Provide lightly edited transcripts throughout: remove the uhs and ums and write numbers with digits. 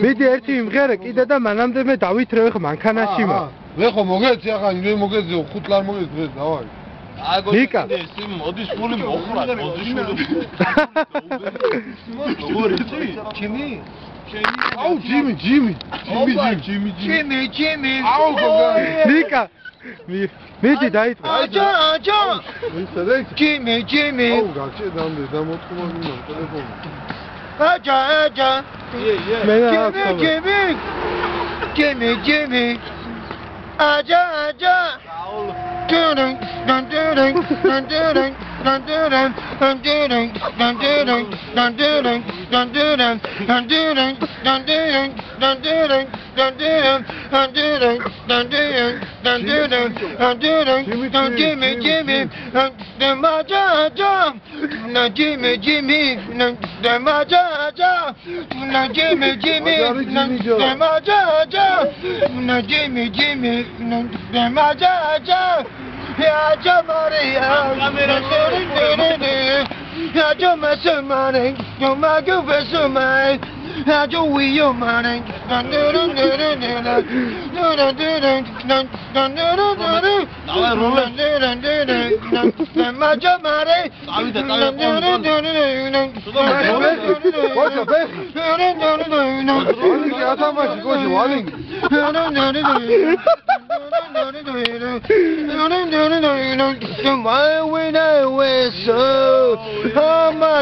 მიდი ერთი იმღერე კიდე და მანამდე მე დავითრევ ხა მანქანაში მა. ვეხო მოგეცი ახლა იმე მოგეცი 5 ლარ მოგეცი დღეს დავაი. ნიკა მოდის ფული მოხრა ბოზიშვილი. როგორ იცი? ჩემი? აუ ჯიმი. აუ გოგა. ნიკა მიდი დაიწყო. აჯა. ჯიმი. აუ გაჩე დამდე დამოთხმობინა ტელეფონი. აჯა. მე ჯიმი. აჯა.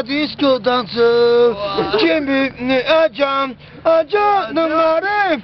Disco dancer, Jimmy, Ajam, no matter.